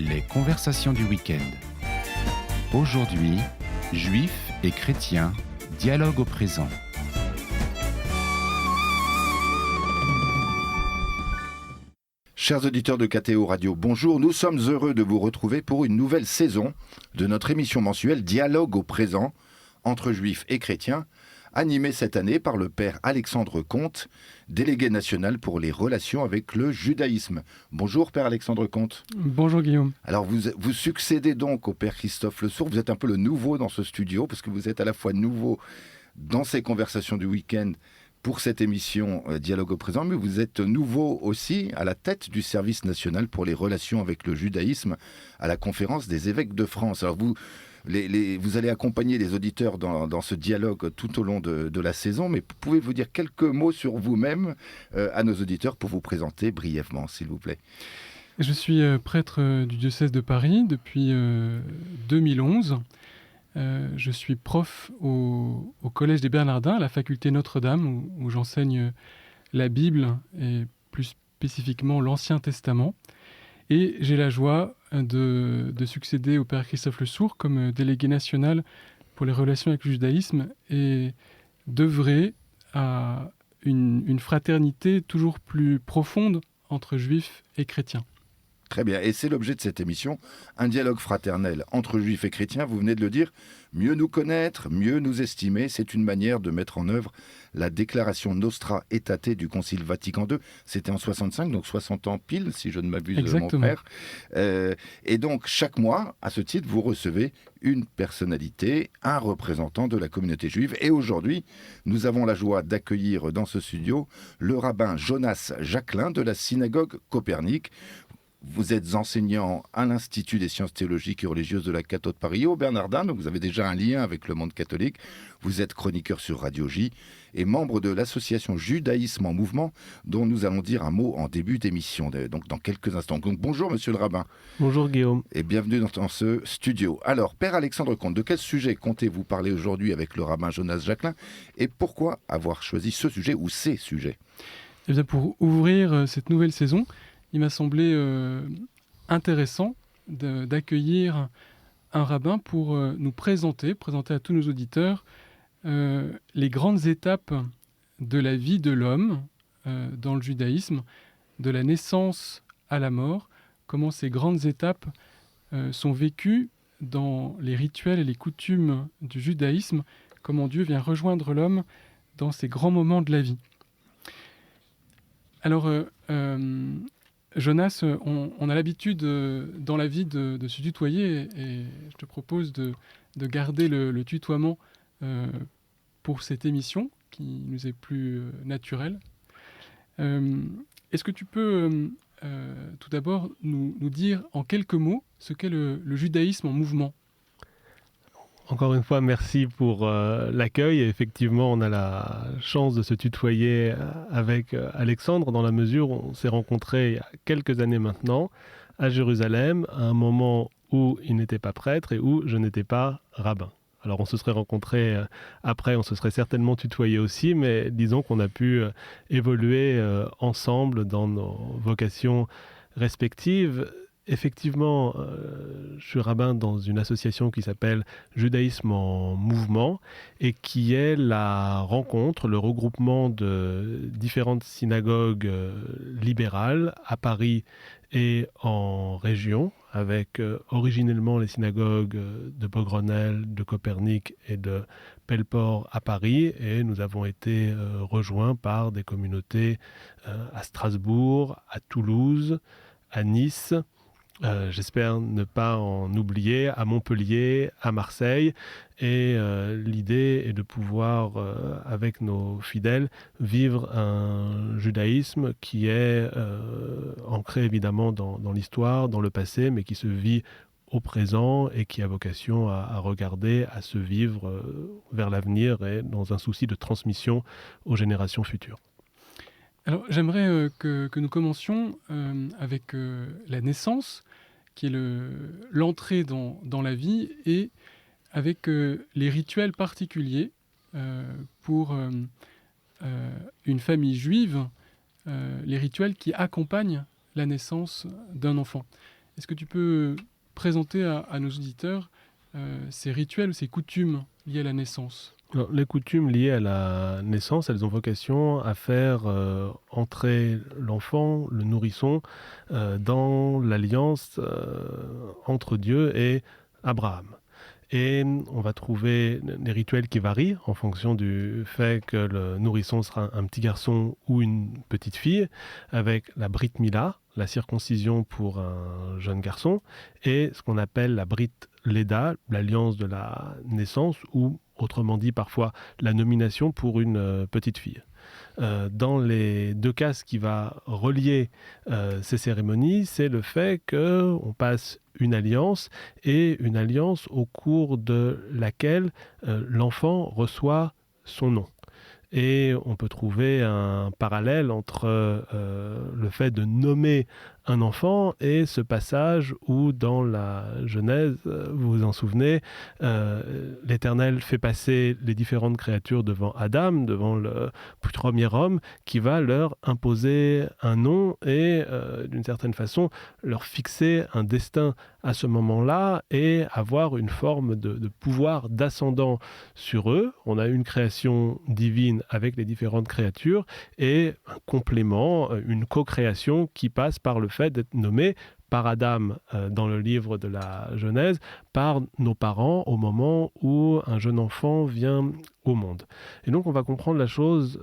Les conversations du week-end. Aujourd'hui, juifs et chrétiens, dialogue au présent. Chers auditeurs de KTO Radio, bonjour. Nous sommes heureux de vous retrouver pour une nouvelle saison de notre émission mensuelle Dialogue au présent entre juifs et chrétiens, animée cette année par le père Alexandre Comte, délégué national pour les relations avec le judaïsme. Bonjour père Alexandre Comte. Bonjour Guillaume. Alors vous succédez donc au père Christophe Le Sourd. Vous êtes un peu le nouveau dans ce studio parce que vous êtes à la fois nouveau dans ces conversations du week-end pour cette émission Dialogue au présent, mais vous êtes nouveau aussi à la tête du service national pour les relations avec le judaïsme à la conférence des évêques de France. Alors vous allez accompagner les auditeurs dans ce dialogue tout au long de la saison, mais pouvez-vous dire quelques mots sur vous-même à nos auditeurs pour vous présenter brièvement, s'il vous plaît? Je suis prêtre du diocèse de Paris depuis 2011. Je suis prof au Collège des Bernardins, à la faculté Notre-Dame, où j'enseigne la Bible et plus spécifiquement l'Ancien Testament. Et j'ai la joie de succéder au père Christophe Le Sourd comme délégué national pour les relations avec le judaïsme et d'œuvrer à une fraternité toujours plus profonde entre juifs et chrétiens. Très bien, et c'est l'objet de cette émission, un dialogue fraternel entre juifs et chrétiens, vous venez de le dire, mieux nous connaître, mieux nous estimer, c'est une manière de mettre en œuvre la déclaration Nostra Aetate du Concile Vatican II, c'était en 65, donc 60 ans pile, si je ne m'abuse, Exactement. mon père. Et donc chaque mois, à ce titre, vous recevez une personnalité, un représentant de la communauté juive, et aujourd'hui, nous avons la joie d'accueillir dans ce studio le rabbin Jonas Jacquelin de la synagogue Copernic. Vous êtes enseignant à l'Institut des sciences théologiques et religieuses de la Catho de Paris au Bernardin, donc vous avez déjà un lien avec le monde catholique. Vous êtes chroniqueur sur Radio J et membre de l'association Judaïsme en Mouvement, dont nous allons dire un mot en début d'émission, donc dans quelques instants. Donc bonjour monsieur le rabbin. Bonjour Guillaume. Et bienvenue dans ce studio. Alors, père Alexandre Comte, de quel sujet comptez-vous parler aujourd'hui avec le rabbin Jonas Jacquelin et pourquoi avoir choisi ce sujet ou ces sujets? Eh bien, pour ouvrir cette nouvelle saison, il m'a semblé intéressant d'accueillir un rabbin pour nous présenter à tous nos auditeurs les grandes étapes de la vie de l'homme dans le judaïsme, de la naissance à la mort, comment ces grandes étapes sont vécues dans les rituels et les coutumes du judaïsme, comment Dieu vient rejoindre l'homme dans ces grands moments de la vie. Alors, Jonas, on a l'habitude dans la vie de se tutoyer et je te propose de garder le tutoiement pour cette émission qui nous est plus naturelle. Est-ce que tu peux tout d'abord nous dire en quelques mots ce qu'est le judaïsme en mouvement ? Encore une fois, merci pour l'accueil. Et effectivement, on a la chance de se tutoyer avec Alexandre dans la mesure où on s'est rencontrés il y a quelques années maintenant à Jérusalem, à un moment où il n'était pas prêtre et où je n'étais pas rabbin. Alors on se serait rencontrés après, on se serait certainement tutoyé aussi, mais disons qu'on a pu évoluer ensemble dans nos vocations respectives. Effectivement, je suis rabbin dans une association qui s'appelle Judaïsme en Mouvement et qui est la rencontre, le regroupement de différentes synagogues libérales à Paris et en région, avec originellement les synagogues de Beaugrenelle, de Copernic et de Pelleport à Paris, et nous avons été rejoints par des communautés à Strasbourg, à Toulouse, à Nice. J'espère ne pas en oublier, à Montpellier, à Marseille. Et l'idée est de pouvoir, avec nos fidèles, vivre un judaïsme qui est ancré évidemment dans l'histoire, dans le passé, mais qui se vit au présent et qui a vocation à regarder, à se vivre vers l'avenir et dans un souci de transmission aux générations futures. Alors, j'aimerais que nous commencions avec la naissance, qui est l'entrée dans la vie, et avec les rituels particuliers pour une famille juive, les rituels qui accompagnent la naissance d'un enfant. Est-ce que tu peux présenter à nos auditeurs ces rituels, ces coutumes liées à la naissance ? Alors, les coutumes liées à la naissance, elles ont vocation à faire entrer l'enfant, le nourrisson, dans l'alliance entre Dieu et Abraham. Et on va trouver des rituels qui varient en fonction du fait que le nourrisson sera un petit garçon ou une petite fille, avec la Brit Mila, la circoncision pour un jeune garçon, et ce qu'on appelle la Brit Leda, l'alliance de la naissance, ou autrement dit parfois la nomination pour une petite fille. Dans les deux cas, ce qui va relier ces cérémonies, c'est le fait qu'on passe une alliance, et une alliance au cours de laquelle l'enfant reçoit son nom. Et on peut trouver un parallèle entre le fait de nommer un enfant et ce passage où dans la Genèse, vous vous en souvenez, l'Éternel fait passer les différentes créatures devant Adam, devant le premier homme, qui va leur imposer un nom et d'une certaine façon leur fixer un destin à ce moment-là et avoir une forme de pouvoir d'ascendant sur eux. On a une création divine avec les différentes créatures et un complément, une co-création qui passe par le fait d'être nommé par Adam dans le livre de la Genèse, par nos parents au moment où un jeune enfant vient au monde. Et donc on va comprendre la chose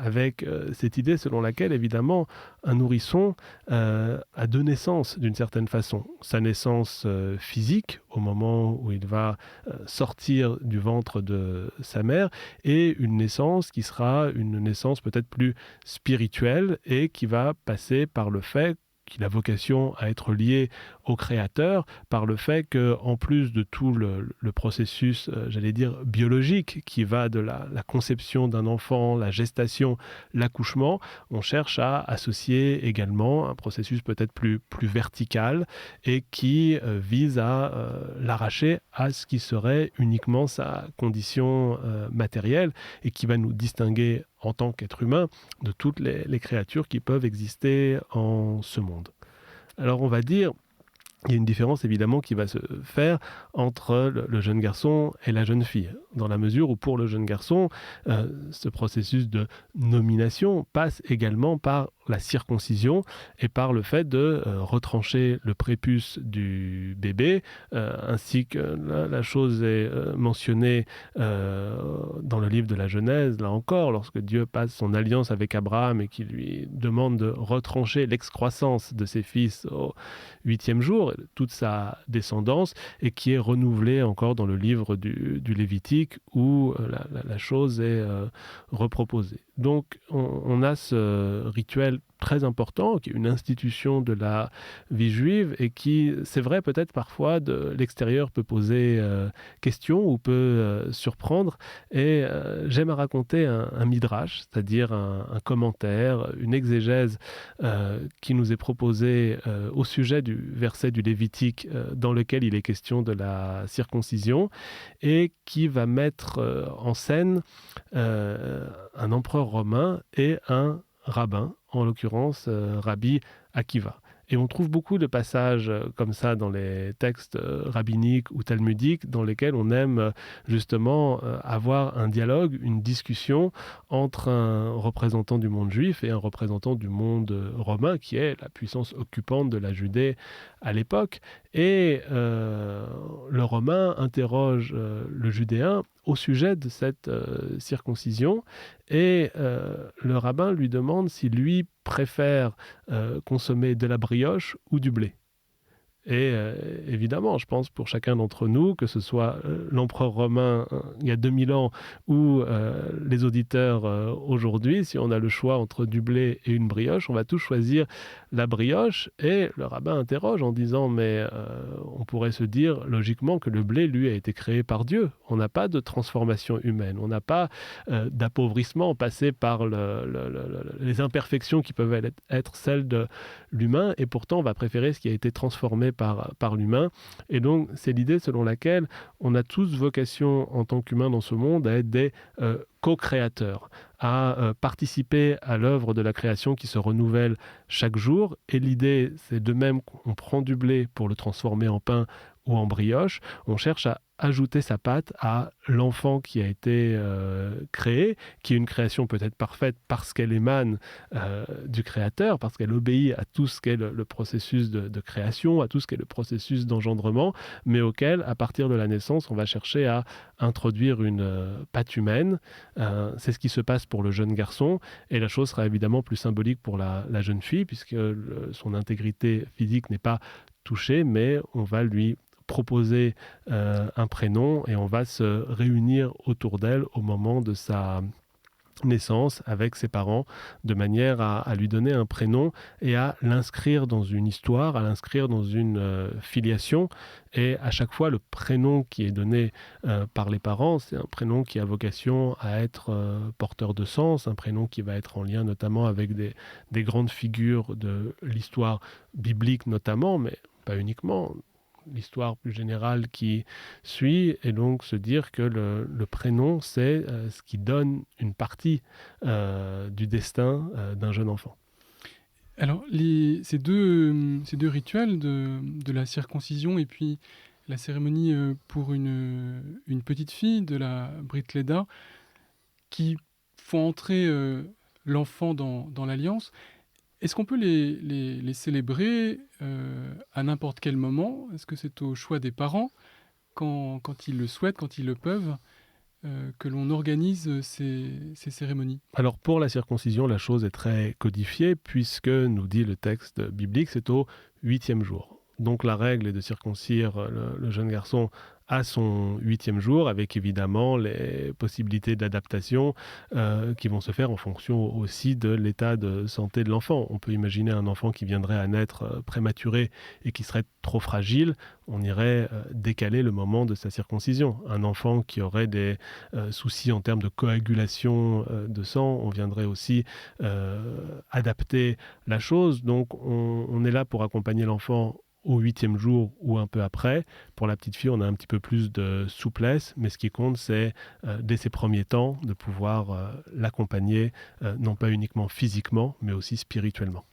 avec cette idée selon laquelle évidemment un nourrisson a deux naissances d'une certaine façon. Sa naissance physique au moment où il va sortir du ventre de sa mère, et une naissance qui sera une naissance peut-être plus spirituelle et qui va passer par le fait qu'il a vocation à être lié au Créateur, par le fait qu'en plus de tout le processus, j'allais dire, biologique, qui va de la conception d'un enfant, la gestation, l'accouchement, on cherche à associer également un processus peut-être plus vertical et qui vise à l'arracher à ce qui serait uniquement sa condition matérielle et qui va nous distinguer en tant qu'être humain de toutes les créatures qui peuvent exister en ce monde. Alors on va dire, il y a une différence évidemment qui va se faire entre le jeune garçon et la jeune fille, dans la mesure où pour le jeune garçon, ce processus de nomination passe également par la circoncision et par le fait de retrancher le prépuce du bébé, ainsi que la chose est mentionnée dans le livre de la Genèse, là encore, lorsque Dieu passe son alliance avec Abraham et qu'il lui demande de retrancher l'excroissance de ses fils au 8e jour, toute sa descendance, et qui est renouvelée encore dans le livre du Lévitique où la chose est reproposée. Donc on a ce rituel très important, qui est une institution de la vie juive et qui, c'est vrai, peut-être parfois de l'extérieur peut poser question ou peut surprendre. Et j'aime à raconter un midrash, c'est-à-dire un commentaire, une exégèse qui nous est proposée au sujet du verset du Lévitique dans lequel il est question de la circoncision et qui va mettre en scène un empereur romain et un rabbin, en l'occurrence Rabbi Akiva. Et on trouve beaucoup de passages comme ça dans les textes rabbiniques ou talmudiques dans lesquels on aime justement avoir un dialogue, une discussion entre un représentant du monde juif et un représentant du monde romain, qui est la puissance occupante de la Judée à l'époque. Et le romain interroge le judéen au sujet de cette circoncision et le rabbin lui demande si lui préfère consommer de la brioche ou du blé. Et évidemment, je pense pour chacun d'entre nous, que ce soit l'empereur romain il y a 2000 ans ou les auditeurs aujourd'hui, si on a le choix entre du blé et une brioche, on va tous choisir la brioche. Et le rabbin interroge en disant, mais on pourrait se dire logiquement que le blé, lui, a été créé par Dieu. On n'a pas de transformation humaine, on n'a pas d'appauvrissement passé par les imperfections qui peuvent être celles de l'humain, et pourtant on va préférer ce qui a été transformé par l'humain. Et donc, c'est l'idée selon laquelle on a tous vocation en tant qu'humains dans ce monde à être des co-créateurs, à participer à l'œuvre de la création qui se renouvelle chaque jour. Et l'idée, c'est de même qu'on prend du blé pour le transformer en pain ou en brioche, on cherche à ajouter sa patte à l'enfant qui a été créé, qui est une création peut-être parfaite parce qu'elle émane du créateur, parce qu'elle obéit à tout ce qu'est le processus de création, à tout ce qu'est le processus d'engendrement, mais auquel, à partir de la naissance, on va chercher à introduire une patte humaine. C'est ce qui se passe pour le jeune garçon, et la chose sera évidemment plus symbolique pour la jeune fille, puisque son intégrité physique n'est pas touchée, mais on va lui proposer un prénom et on va se réunir autour d'elle au moment de sa naissance avec ses parents, de manière à lui donner un prénom et à l'inscrire dans une histoire, à l'inscrire dans une filiation. Et à chaque fois, le prénom qui est donné par les parents, c'est un prénom qui a vocation à être porteur de sens, un prénom qui va être en lien notamment avec des grandes figures de l'histoire biblique notamment, mais pas uniquement, l'histoire plus générale qui suit, et donc se dire que le prénom, c'est ce qui donne une partie du destin d'un jeune enfant. Alors, ces deux rituels de la circoncision et puis la cérémonie pour une petite fille de la Brit Leda, qui font entrer l'enfant dans l'alliance, est-ce qu'on peut les célébrer à n'importe quel moment ? Est-ce que c'est au choix des parents, quand ils le souhaitent, quand ils le peuvent, que l'on organise ces cérémonies ? Alors pour la circoncision, la chose est très codifiée, puisque, nous dit le texte biblique, c'est au 8e jour. Donc la règle est de circoncire le jeune garçon à son 8e jour, avec évidemment les possibilités d'adaptation qui vont se faire en fonction aussi de l'état de santé de l'enfant. On peut imaginer un enfant qui viendrait à naître prématuré et qui serait trop fragile, on irait décaler le moment de sa circoncision. Un enfant qui aurait des soucis en termes de coagulation de sang, on viendrait aussi adapter la chose. Donc on est là pour accompagner l'enfant au 8e jour ou un peu après. Pour la petite fille, on a un petit peu plus de souplesse, mais ce qui compte, c'est dès ses premiers temps de pouvoir l'accompagner, non pas uniquement physiquement, mais aussi spirituellement.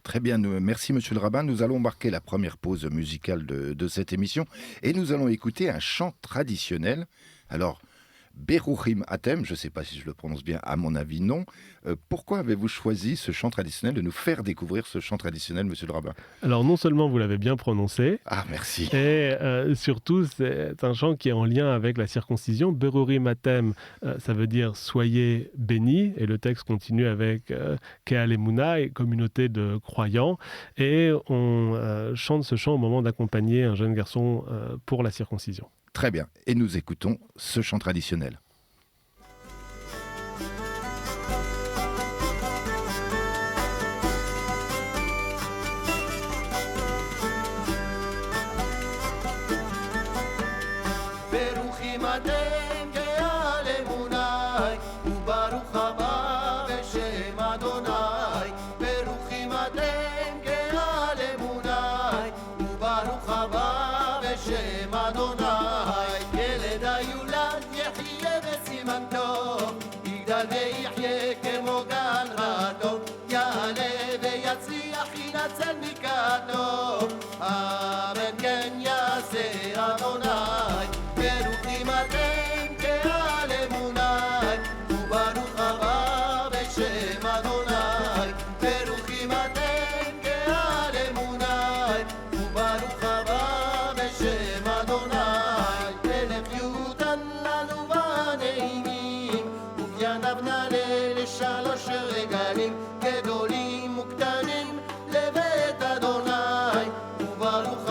Très bien, merci Monsieur le Rabbin. Nous allons marquer la première pause musicale de cette émission et nous allons écouter un chant traditionnel. Alors, Beruchim Atem, je ne sais pas si je le prononce bien, à mon avis non. Pourquoi avez-vous choisi ce chant traditionnel, de nous faire découvrir ce chant traditionnel, Monsieur le Rabbin ? Alors non seulement vous l'avez bien prononcé, merci. Et surtout c'est un chant qui est en lien avec la circoncision. Beruchim Atem, ça veut dire soyez bénis, et le texte continue avec Keal Emuna, communauté de croyants, et on chante ce chant au moment d'accompagner un jeune garçon pour la circoncision. Très bien, et nous écoutons ce chant traditionnel. גדולים וקטנים לבית אדוני וברך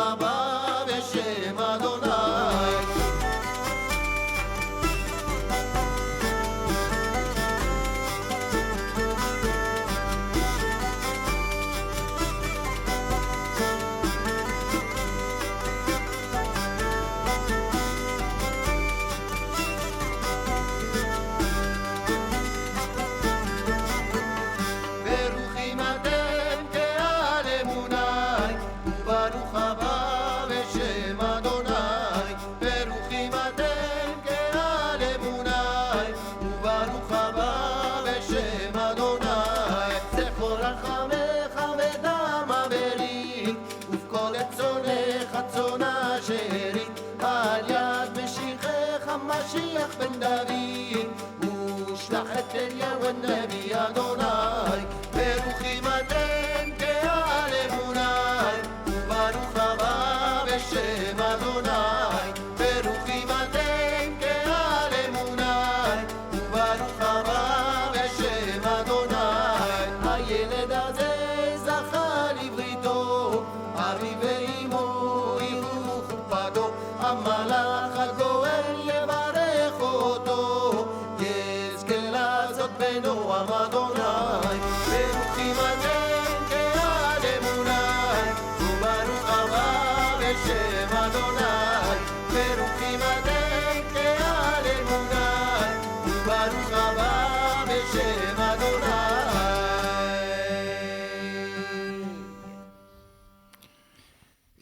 רצונה שארית על יד משיחך המשיח בן דוד ושלח את אליהו הנביא אדוני ברוכים אתם קהל אמוני וברוך הבא בשם אדוני ברוכים אתם קהל אמוני וברוך הבא בשם אדוני הילד הזה זכה לבריתו אבי ואמו יראו חופתו המלאך הגואל יברך אותו יזכה לעשות בנועם אדוני ברוכים אתם קהל אמוני וברוך הבא בשם אדוני ברוכים אתם קהל אמוני וברוך הבא בשם אדוני.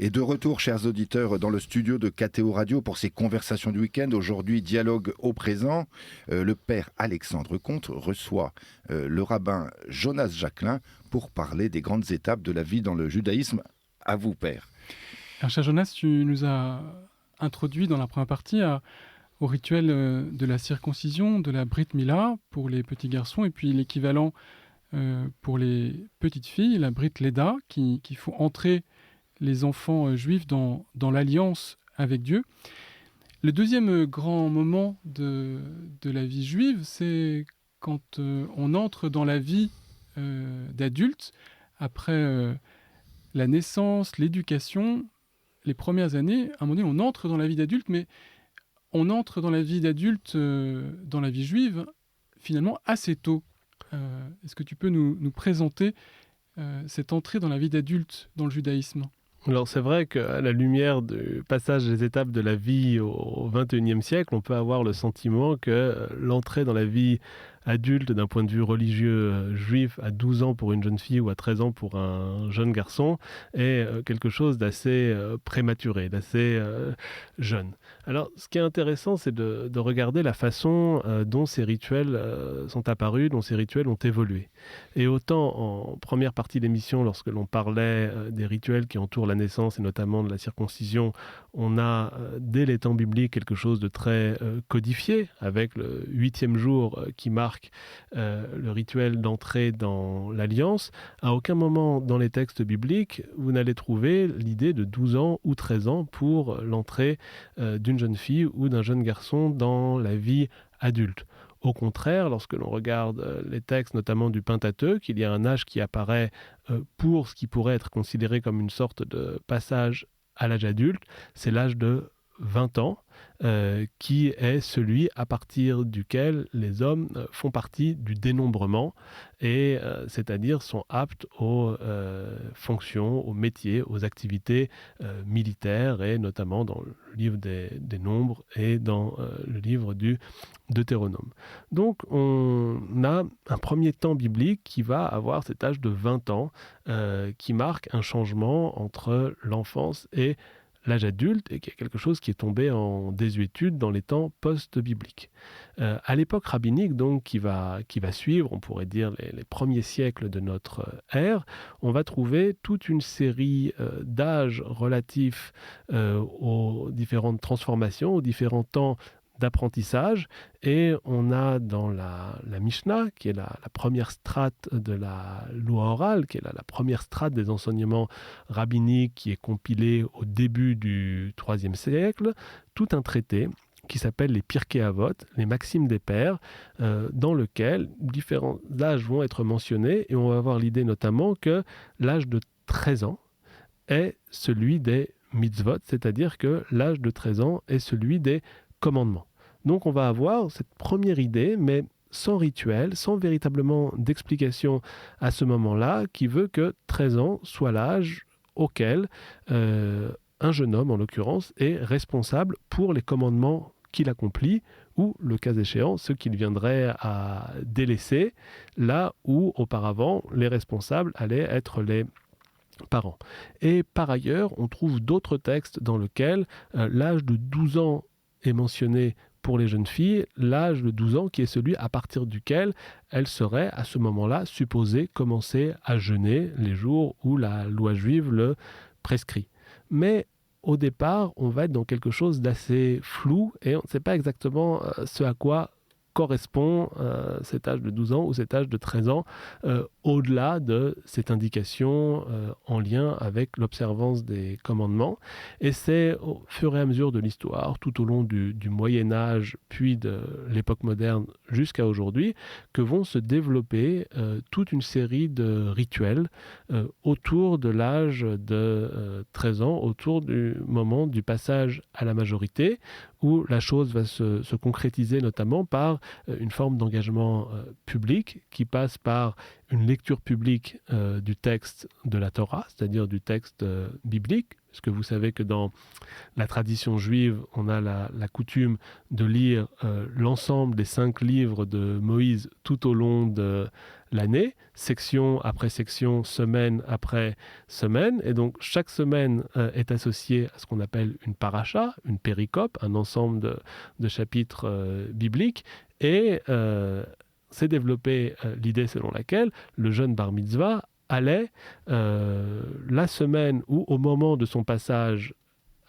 Et de retour, chers auditeurs, dans le studio de KTO Radio pour ces conversations du week-end. Aujourd'hui, dialogue au présent. Le père Alexandre Comte reçoit le rabbin Jonas Jacquelin pour parler des grandes étapes de la vie dans le judaïsme. À vous, père. Alors, cher Jonas, tu nous as introduit dans la première partie au rituel de la circoncision, de la Brit Mila pour les petits garçons, et puis l'équivalent pour les petites filles, la Brit Leda, qui font entrer les enfants juifs dans l'alliance avec Dieu. Le deuxième grand moment de la vie juive, c'est quand on entre dans la vie d'adulte, après la naissance, l'éducation, les premières années. À un moment donné, on entre dans la vie d'adulte, mais on entre dans la vie d'adulte, dans la vie juive, finalement assez tôt. Est-ce que tu peux nous présenter cette entrée dans la vie d'adulte dans le judaïsme ? Alors c'est vrai qu'à la lumière du passage des étapes de la vie au XXIe siècle, on peut avoir le sentiment que l'entrée dans la vie adulte d'un point de vue religieux juif à 12 ans pour une jeune fille ou à 13 ans pour un jeune garçon est quelque chose d'assez prématuré, d'assez jeune. Alors ce qui est intéressant, c'est de regarder la façon dont ces rituels sont apparus, dont ces rituels ont évolué. Et autant en première partie de l'émission, lorsque l'on parlait des rituels qui entourent la naissance et notamment de la circoncision, on a dès les temps bibliques quelque chose de très codifié avec le 8e jour qui marque le rituel d'entrée dans l'alliance. À aucun moment dans les textes bibliques, vous n'allez trouver l'idée de 12 ans ou 13 ans pour l'entrée d'une jeune fille ou d'un jeune garçon dans la vie adulte. Au contraire, lorsque l'on regarde les textes, notamment du Pentateuque, il y a un âge qui apparaît pour ce qui pourrait être considéré comme une sorte de passage à l'âge adulte, c'est l'âge de 20 ans, qui est celui à partir duquel les hommes font partie du dénombrement, et c'est-à-dire sont aptes aux fonctions, aux métiers, aux activités militaires, et notamment dans le livre des Nombres et dans le livre du Deutéronome. Donc on a un premier temps biblique qui va avoir cet âge de 20 ans, qui marque un changement entre l'enfance et l'âge adulte, et qui est quelque chose qui est tombé en désuétude dans les temps post-bibliques. À l'époque rabbinique, donc, qui va suivre, on pourrait dire, les premiers siècles de notre ère, on va trouver toute une série d'âges relatifs aux différentes transformations, aux différents temps d'apprentissage, et on a dans la Mishnah, qui est la première strate de la loi orale, qui est la première strate des enseignements rabbiniques, qui est compilée au début du IIIe siècle, tout un traité qui s'appelle les Pirkei Avot, les Maximes des Pères, dans lequel différents âges vont être mentionnés, et on va avoir l'idée notamment que l'âge de 13 ans est celui des mitzvot, c'est-à-dire que l'âge de 13 ans est celui des commandements. Donc on va avoir cette première idée, mais sans rituel, sans véritablement d'explication à ce moment-là, qui veut que 13 ans soit l'âge auquel un jeune homme, en l'occurrence, est responsable pour les commandements qu'il accomplit, ou, le cas échéant, ceux qu'il viendrait à délaisser, là où, auparavant, les responsables allaient être les parents. Et par ailleurs, on trouve d'autres textes dans lesquels l'âge de 12 ans est mentionné pour les jeunes filles, l'âge de 12 ans qui est celui à partir duquel elles seraient à ce moment-là supposées commencer à jeûner les jours où la loi juive le prescrit. Mais au départ, on va être dans quelque chose d'assez flou et on ne sait pas exactement ce à quoi correspond cet âge de 12 ans ou cet âge de 13 ans, au-delà de cette indication en lien avec l'observance des commandements. Et c'est au fur et à mesure de l'histoire, tout au long du Moyen-Âge, puis de l'époque moderne jusqu'à aujourd'hui, que vont se développer toute une série de rituels autour de l'âge de 13 ans, autour du moment du passage à la majorité, où la chose va se concrétiser notamment par une forme d'engagement public qui passe par une lecture publique du texte de la Torah, c'est-à-dire du texte biblique, parce que vous savez que dans la tradition juive, on a la coutume de lire l'ensemble des 5 livres de Moïse tout au long de l'année, section après section, semaine après semaine. Et donc, chaque semaine est associée à ce qu'on appelle une paracha, une péricope, un ensemble de chapitres bibliques. Et s'est développée l'idée selon laquelle le jeune bar mitzvah allait, la semaine ou au moment de son passage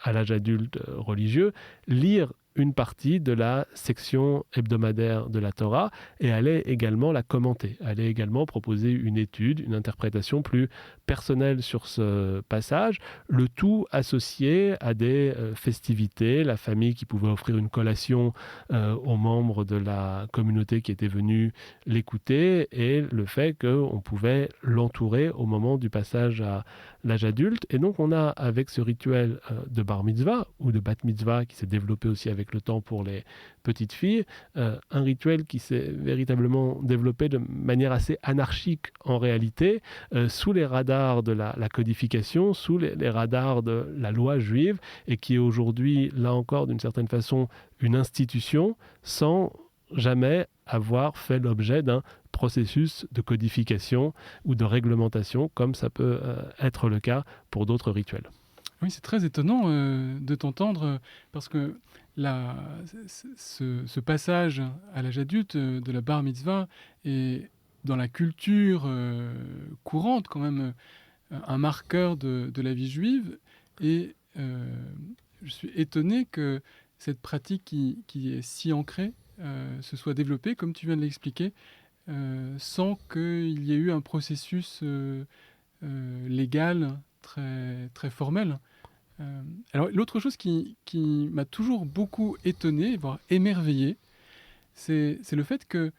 à l'âge adulte religieux, lire une partie de la section hebdomadaire de la Torah et allait également la commenter, allait également proposer une étude, une interprétation plus personnelle sur ce passage, le tout associé à des festivités, la famille qui pouvait offrir une collation aux membres de la communauté qui étaient venus l'écouter et le fait qu'on pouvait l'entourer au moment du passage à l'âge adulte. Et donc on a avec ce rituel de bar mitzvah ou de bat mitzvah qui s'est développé aussi avec le temps pour les petites filles, un rituel qui s'est véritablement développé de manière assez anarchique en réalité, sous les radars de la codification, sous les radars de la loi juive, et qui est aujourd'hui, là encore, d'une certaine façon, une institution, sans jamais avoir fait l'objet d'un processus de codification ou de réglementation, comme ça peut être le cas pour d'autres rituels. Oui, c'est très étonnant de t'entendre, parce que ce passage à l'âge adulte de la bar mitzvah est dans la culture courante quand même un marqueur de la vie juive, et je suis étonné que cette pratique qui est si ancrée se soit développée, comme tu viens de l'expliquer, sans qu'il y ait eu un processus légal très, très formel. Alors, l'autre chose qui m'a toujours beaucoup étonné, voire émerveillé, c'est le fait que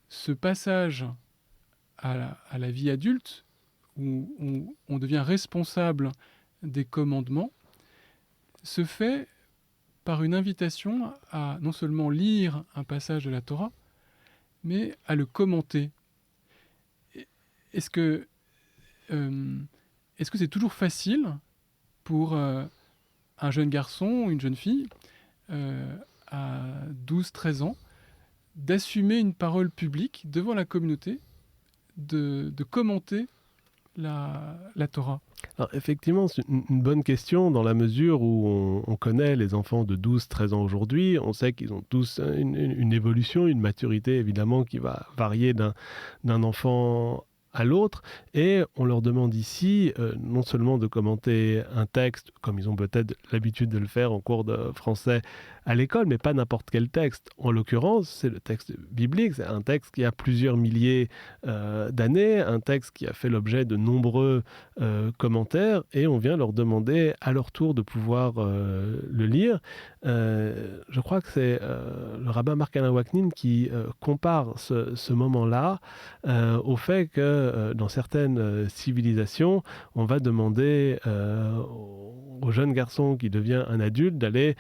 ce passage à la vie adulte, où on devient responsable des commandements, se fait par une invitation à non seulement lire un passage de la Torah, mais à le commenter. Est-ce que c'est toujours facile pour un jeune garçon ou une jeune fille à 12-13 ans d'assumer une parole publique devant la communauté, de commenter la Torah? Alors, effectivement, c'est une bonne question dans la mesure où on connaît les enfants de 12-13 ans aujourd'hui. On sait qu'ils ont tous une évolution, une maturité évidemment qui va varier d'un enfant à l'autre, et on leur demande ici non seulement de commenter un texte comme ils ont peut-être l'habitude de le faire en cours de français à l'école, mais pas n'importe quel texte. En l'occurrence, c'est le texte biblique, c'est un texte qui a plusieurs milliers d'années, un texte qui a fait l'objet de nombreux commentaires, et on vient leur demander à leur tour de pouvoir le lire. Je crois que c'est le rabbin Marc Alain Waknin qui compare ce moment-là au fait que dans certaines civilisations, on va demander au jeune garçon qui devient un adulte d'aller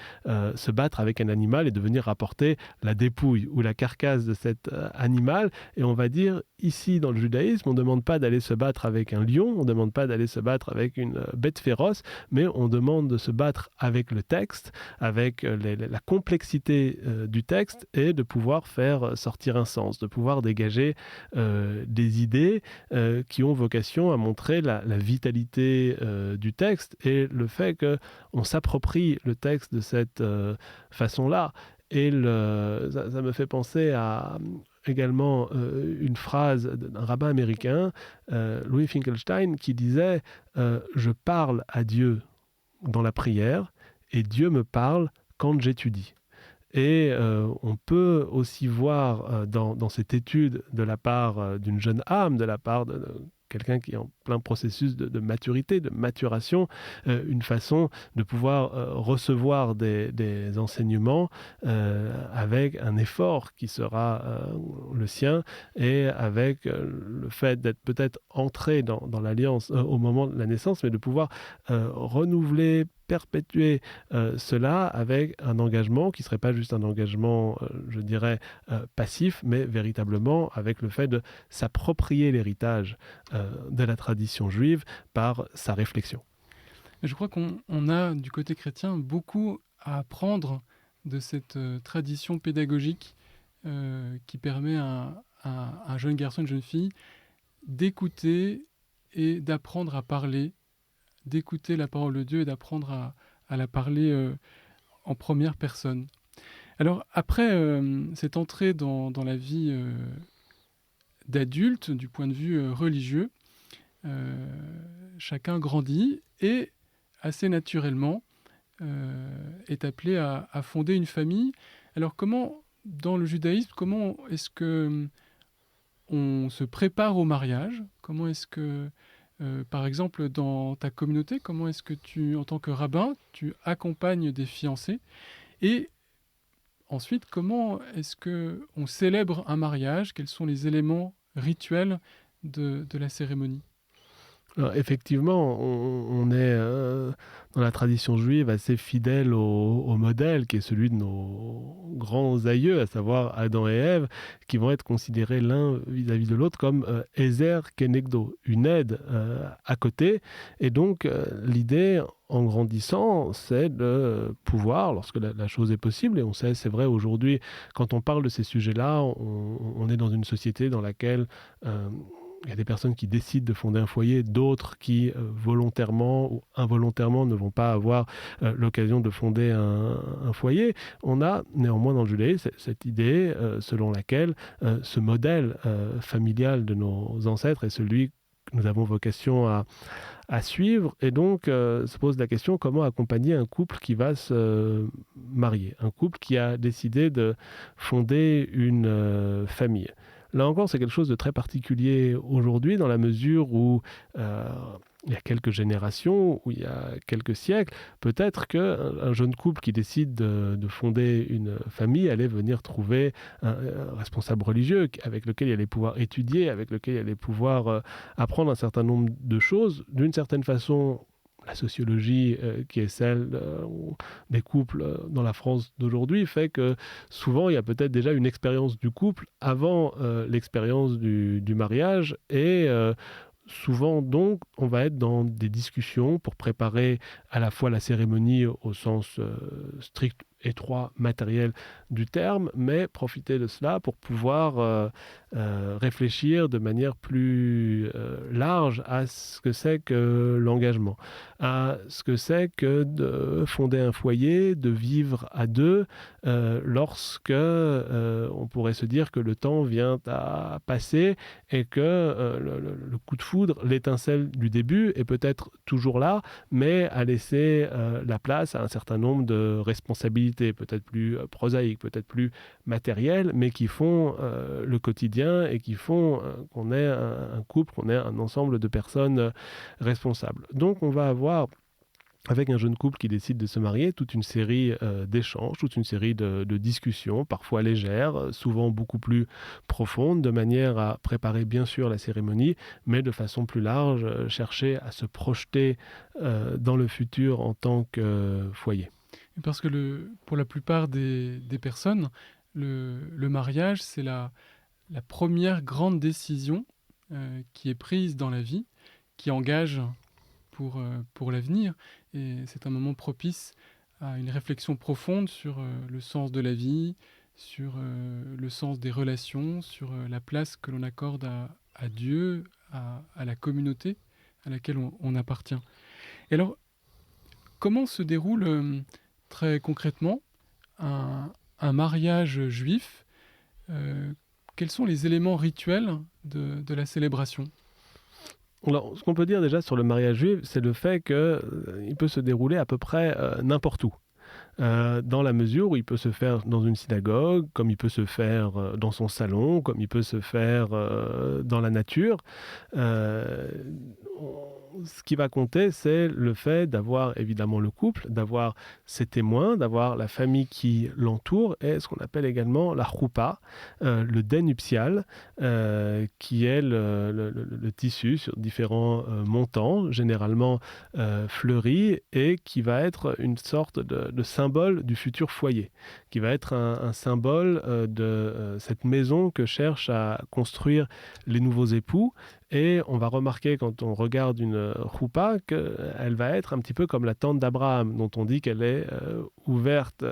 se battre avec un animal et de venir rapporter la dépouille ou la carcasse de cet animal. Et on va dire, ici dans le judaïsme, on ne demande pas d'aller se battre avec un lion, on ne demande pas d'aller se battre avec une bête féroce, mais on demande de se battre avec le texte, avec la complexité du texte, et de pouvoir faire sortir un sens, de pouvoir dégager des idées qui ont vocation à montrer la vitalité du texte, et le fait qu'on s'approprie le texte de cette façon-là. Et ça me fait penser à également une phrase d'un rabbin américain, Louis Finkelstein, qui disait « Je parle à Dieu dans la prière et Dieu me parle quand j'étudie. Et on peut aussi voir dans cette étude de la part d'une jeune âme, de la part de quelqu'un qui est en plein processus de maturité, de maturation, une façon de pouvoir recevoir des enseignements avec un effort qui sera le sien et avec le fait d'être peut-être entré dans l'alliance au moment de la naissance, mais de pouvoir renouveler, perpétuer cela avec un engagement qui ne serait pas juste un engagement, je dirais, passif, mais véritablement avec le fait de s'approprier l'héritage de la tradition juive par sa réflexion. Je crois qu'on a, du côté chrétien, beaucoup à apprendre de cette tradition pédagogique qui permet à un jeune garçon, une jeune fille, d'écouter et d'apprendre à parler, d'écouter la parole de Dieu et d'apprendre à la parler en première personne. Alors, après cette entrée dans la vie d'adulte, du point de vue religieux, chacun grandit et assez naturellement est appelé à fonder une famille. Alors comment, dans le judaïsme, comment est-ce que on se prépare au mariage? Comment est-ce que, par exemple, dans ta communauté, comment est-ce que tu, en tant que rabbin, tu accompagnes des fiancés? Et ensuite, comment est-ce que on célèbre un mariage? Quels sont les éléments rituels de la cérémonie? Alors, effectivement, on est dans la tradition juive assez fidèle au modèle qui est celui de nos grands aïeux, à savoir Adam et Ève, qui vont être considérés l'un vis-à-vis de l'autre comme Ezer Kenegdo, une aide à côté. Et donc, l'idée, en grandissant, c'est de pouvoir, lorsque la chose est possible, et on sait, c'est vrai aujourd'hui, quand on parle de ces sujets-là, on est dans une société dans laquelle il y a des personnes qui décident de fonder un foyer, d'autres qui volontairement ou involontairement ne vont pas avoir l'occasion de fonder un foyer. On a néanmoins dans le judaïsme cette idée selon laquelle ce modèle familial de nos ancêtres est celui que nous avons vocation à suivre. Et donc se pose la question comment accompagner un couple qui va se marier, un couple qui a décidé de fonder une famille. Là encore, c'est quelque chose de très particulier aujourd'hui dans la mesure où il y a quelques générations, où il y a quelques siècles, peut-être qu'un jeune couple qui décide de fonder une famille allait venir trouver un responsable religieux avec lequel il allait pouvoir étudier, avec lequel il allait pouvoir apprendre un certain nombre de choses. D'une certaine façon, la sociologie qui est celle des couples dans la France d'aujourd'hui fait que souvent il y a peut-être déjà une expérience du couple avant l'expérience du mariage et souvent donc on va être dans des discussions pour préparer à la fois la cérémonie au sens strict, étroit, matériel du terme, mais profiter de cela pour pouvoir réfléchir de manière plus large à ce que c'est que l'engagement, à ce que c'est que de fonder un foyer, de vivre à deux, lorsque on pourrait se dire que le temps vient à passer et que le coup de foudre, l'étincelle du début est peut-être toujours là, mais a laissé la place à un certain nombre de responsabilités, peut-être plus prosaïques, peut-être plus matérielles, mais qui font le quotidien et qui font qu'on ait un couple, qu'on ait un ensemble de personnes responsables. Donc on va avoir, avec un jeune couple qui décide de se marier, toute une série d'échanges, toute une série de discussions, parfois légères, souvent beaucoup plus profondes, de manière à préparer bien sûr la cérémonie, mais de façon plus large, chercher à se projeter dans le futur en tant que foyer. Parce que pour la plupart des personnes, le mariage, c'est la première grande décision qui est prise dans la vie, qui engage pour l'avenir. Et c'est un moment propice à une réflexion profonde sur le sens de la vie, sur le sens des relations, sur la place que l'on accorde à Dieu, à la communauté à laquelle on appartient. Et alors, comment se déroule très concrètement un mariage juif? Quels sont les éléments rituels de la célébration? Alors, ce qu'on peut dire déjà sur le mariage juif, c'est le fait qu'il peut se dérouler à peu près n'importe où. Dans la mesure où il peut se faire dans une synagogue, comme il peut se faire dans son salon, comme il peut se faire dans la nature. Ce qui va compter, c'est le fait d'avoir évidemment le couple, d'avoir ses témoins, d'avoir la famille qui l'entoure et ce qu'on appelle également la choupa, le dais nuptial, qui est le tissu sur différents montants, généralement fleuri, et qui va être une sorte de symbole du futur foyer, qui va être un symbole de cette maison que cherchent à construire les nouveaux époux. Et on va remarquer quand on regarde une choupa qu'elle va être un petit peu comme la tente d'Abraham, dont on dit qu'elle est ouverte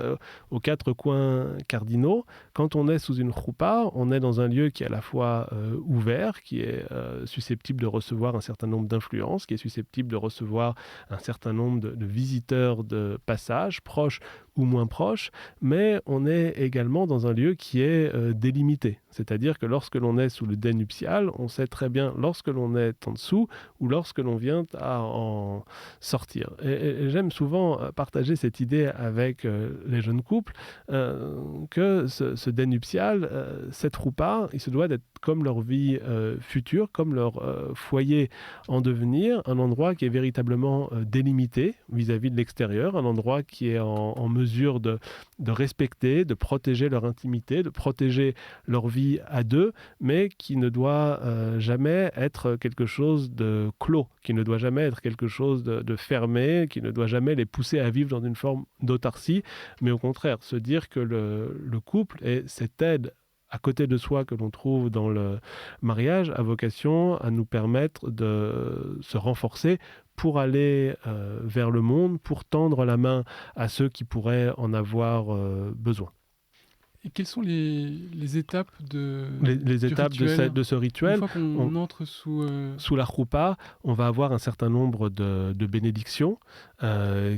aux quatre coins cardinaux. Quand on est sous une choupa, on est dans un lieu qui est à la fois ouvert, qui est susceptible de recevoir un certain nombre d'influences, qui est susceptible de recevoir un certain nombre de visiteurs de passage, proches ou moins proches, mais on est également dans un lieu qui est délimité. C'est-à-dire que lorsque l'on est sous le dais nuptial, on sait très bien lorsque l'on est en dessous ou lorsque l'on vient à en sortir. Et j'aime souvent partager cette idée avec les jeunes couples, que ce dais nuptial, cette choupa, il se doit d'être comme leur vie future, comme leur foyer en devenir, un endroit qui est véritablement délimité vis-à-vis de l'extérieur, un endroit qui est en mesure de respecter, de protéger leur intimité, de protéger leur vie à deux, mais qui ne doit jamais être quelque chose de clos, qui ne doit jamais être quelque chose de fermé, qui ne doit jamais les pousser à vivre dans une forme d'autarcie, mais au contraire, se dire que le couple est cette aide à côté de soi que l'on trouve dans le mariage a vocation à nous permettre de se renforcer pour aller vers le monde, pour tendre la main à ceux qui pourraient en avoir besoin. Et quelles sont les étapes les étapes de ce rituel? Une fois qu'on entre sous la choupa, on va avoir un certain nombre de bénédictions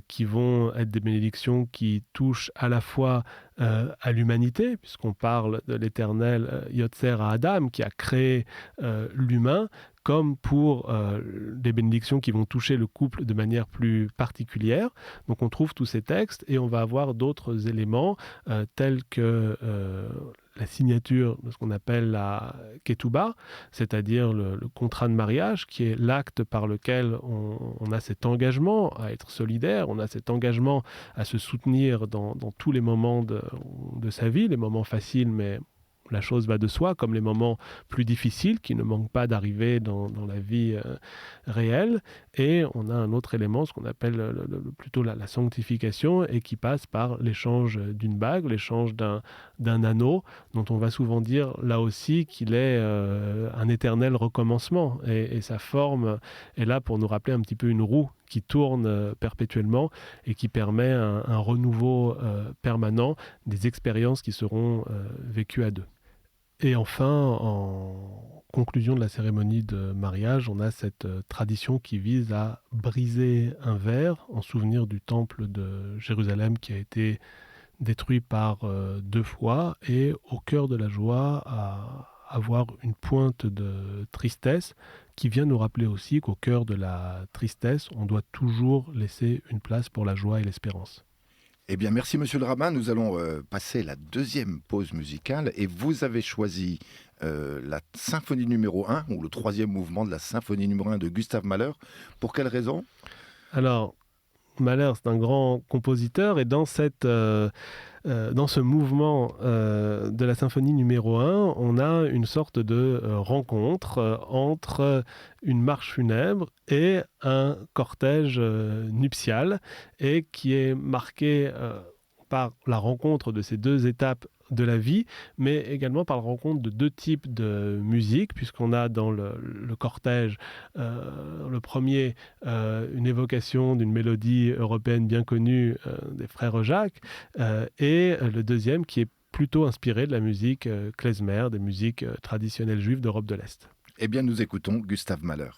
qui vont être des bénédictions qui touchent à la fois à l'humanité, puisqu'on parle de l'éternel Yotzer à Adam, qui a créé l'humain, comme pour des bénédictions qui vont toucher le couple de manière plus particulière. Donc on trouve tous ces textes et on va avoir d'autres éléments tels que la signature de ce qu'on appelle la ketouba, c'est-à-dire le contrat de mariage, qui est l'acte par lequel on a cet engagement à être solidaire, on a cet engagement à se soutenir dans tous les moments de sa vie, les moments faciles, mais la chose va de soi, comme les moments plus difficiles qui ne manquent pas d'arriver dans la vie réelle. Et on a un autre élément, ce qu'on appelle plutôt la sanctification, et qui passe par l'échange d'une bague, l'échange d'un anneau, dont on va souvent dire là aussi qu'il est un éternel recommencement. Et sa forme est là pour nous rappeler un petit peu une roue qui tourne perpétuellement et qui permet un renouveau permanent des expériences qui seront vécues à deux. Et enfin, en conclusion de la cérémonie de mariage, on a cette tradition qui vise à briser un verre en souvenir du temple de Jérusalem qui a été détruit par 2 fois, et au cœur de la joie à avoir une pointe de tristesse qui vient nous rappeler aussi qu'au cœur de la tristesse, on doit toujours laisser une place pour la joie et l'espérance. Eh bien, merci Monsieur le Rabbin. Nous allons passer la deuxième pause musicale et vous avez choisi la symphonie numéro 1 ou le 3e mouvement de la symphonie numéro 1 de Gustav Mahler. Pour quelle raison ? Alors, Mahler, c'est un grand compositeur et dans ce mouvement de la symphonie numéro 1, on a une sorte de rencontre entre une marche funèbre et un cortège nuptial, et qui est marqué par la rencontre de ces 2 étapes de la vie, mais également par la rencontre de 2 types de musique, puisqu'on a dans le cortège, le premier, une évocation d'une mélodie européenne bien connue des frères Jacques, et le deuxième qui est plutôt inspiré de la musique klezmer, des musiques traditionnelles juives d'Europe de l'Est. Eh bien, nous écoutons Gustav Mahler.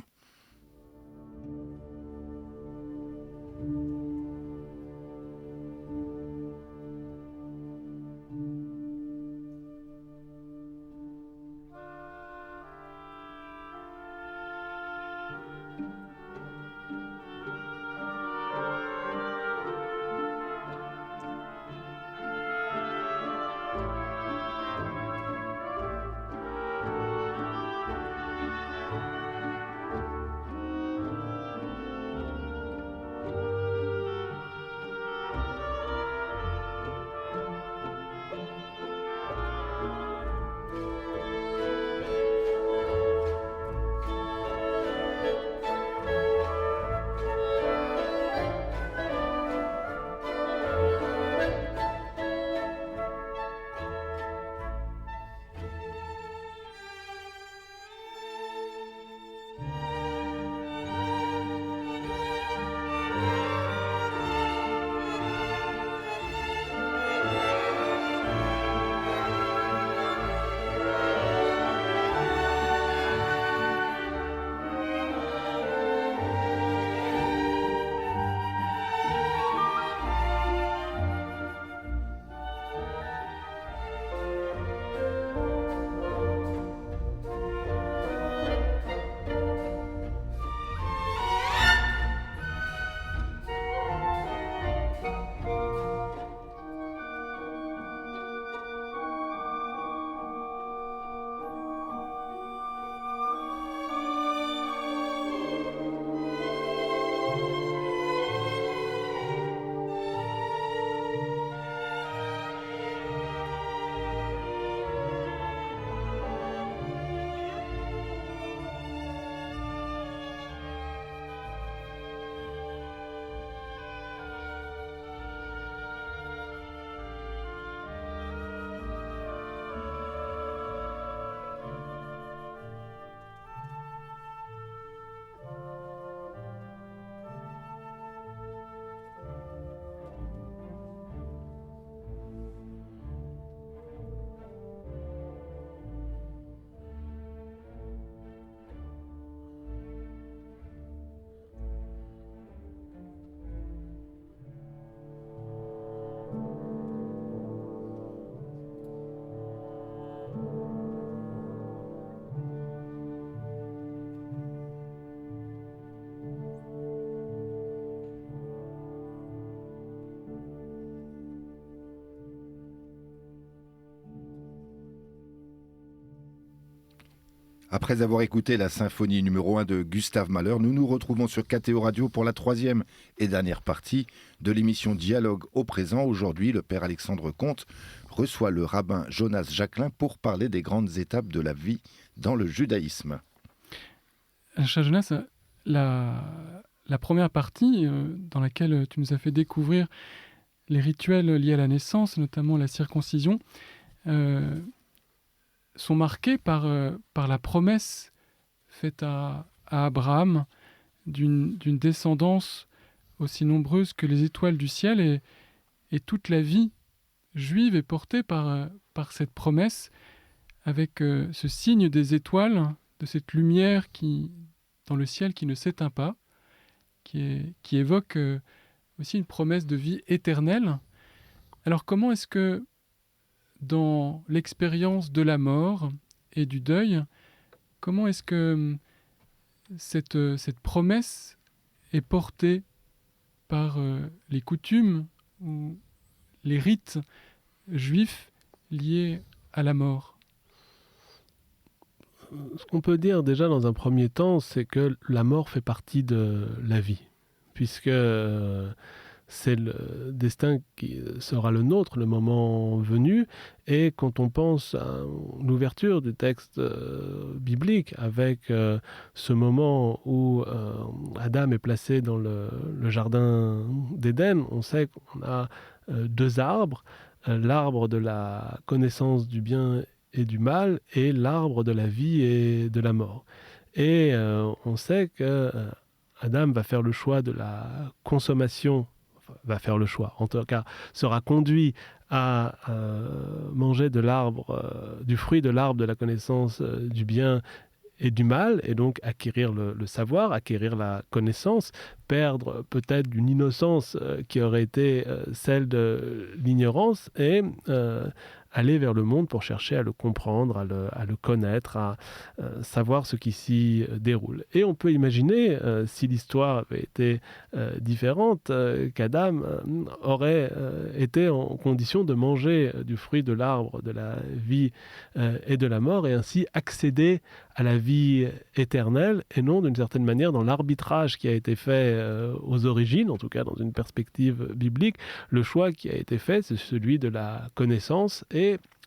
Après avoir écouté la symphonie numéro 1 de Gustave Mahler, nous nous retrouvons sur KTO Radio pour la troisième et dernière partie de l'émission Dialogue au présent. Aujourd'hui, le père Alexandre Comte reçoit le rabbin Jonas Jacquelin pour parler des grandes étapes de la vie dans le judaïsme. Cher Jonas, la première partie dans laquelle tu nous as fait découvrir les rituels liés à la naissance, notamment la circoncision, sont marqués par la promesse faite à Abraham d'une descendance aussi nombreuse que les étoiles du ciel, et toute la vie juive est portée par cette promesse, avec ce signe des étoiles, de cette lumière dans le ciel qui ne s'éteint pas, qui évoque aussi une promesse de vie éternelle. Alors comment est-ce que dans l'expérience de la mort et du deuil, comment est-ce que cette promesse est portée par les coutumes ou les rites juifs liés à la mort? Ce qu'on peut dire déjà dans un premier temps, c'est que la mort fait partie de la vie, puisque c'est le destin qui sera le nôtre, le moment venu. Et quand on pense à l'ouverture du texte biblique, avec ce moment où Adam est placé dans le jardin d'Éden, on sait qu'on a deux arbres, l'arbre de la connaissance du bien et du mal, et l'arbre de la vie et de la mort. Et on sait que Adam va faire le choix de la consommation, va faire le choix, en tout cas sera conduit à manger de l'arbre, du fruit de l'arbre de la connaissance du bien et du mal, et donc acquérir le savoir, acquérir la connaissance, perdre peut-être d'une innocence qui aurait été celle de l'ignorance, et aller vers le monde pour chercher à le comprendre, à le connaître, à savoir ce qui s'y déroule. Et on peut imaginer, si l'histoire avait été différente, qu'Adam aurait été en condition de manger du fruit de l'arbre de la vie et de la mort, et ainsi accéder à la vie éternelle, et non d'une certaine manière dans l'arbitrage qui a été fait aux origines, en tout cas dans une perspective biblique. Le choix qui a été fait, c'est celui de la connaissance et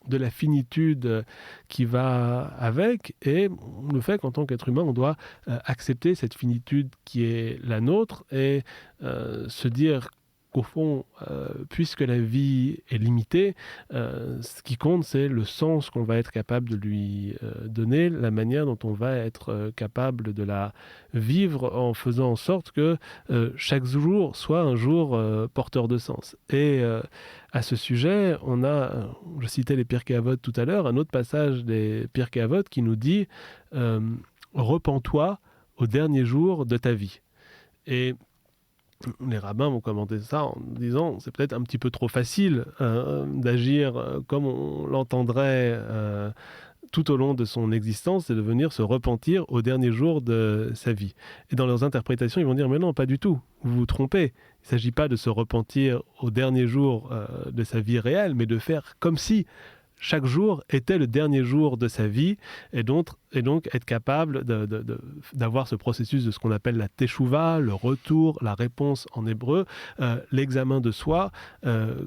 de la finitude qui va avec, et le fait qu'en tant qu'être humain, on doit accepter cette finitude qui est la nôtre, et se dire qu'au fond, puisque la vie est limitée, ce qui compte, c'est le sens qu'on va être capable de lui donner, la manière dont on va être capable de la vivre, en faisant en sorte que chaque jour soit un jour porteur de sens. Et à ce sujet, on a, je citais les Pirkei Avot tout à l'heure, un autre passage des Pirkei Avot qui nous dit « Repens-toi au dernier jour de ta vie ». Et les rabbins vont commenter ça en disant c'est peut-être un petit peu trop facile d'agir comme on l'entendrait tout au long de son existence, et de venir se repentir au dernier jour de sa vie. Et dans leurs interprétations, ils vont dire mais non, pas du tout, vous vous trompez. Il ne s'agit pas de se repentir au dernier jour de sa vie réelle, mais de faire comme si chaque jour était le dernier jour de sa vie, et donc être capable d'avoir ce processus de ce qu'on appelle la teshuva, le retour, la réponse en hébreu, l'examen de soi,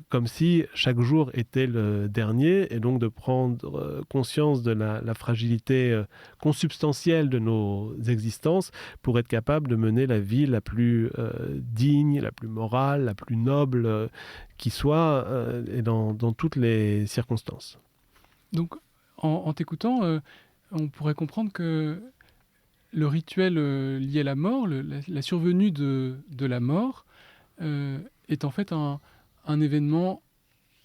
comme si chaque jour était le dernier, et donc de prendre conscience de la fragilité consubstantielle de nos existences pour être capable de mener la vie la plus digne, la plus morale, la plus noble qui soit, et dans toutes les circonstances. Donc, en t'écoutant, on pourrait comprendre que le rituel lié à la mort, la survenue de la mort, est en fait un événement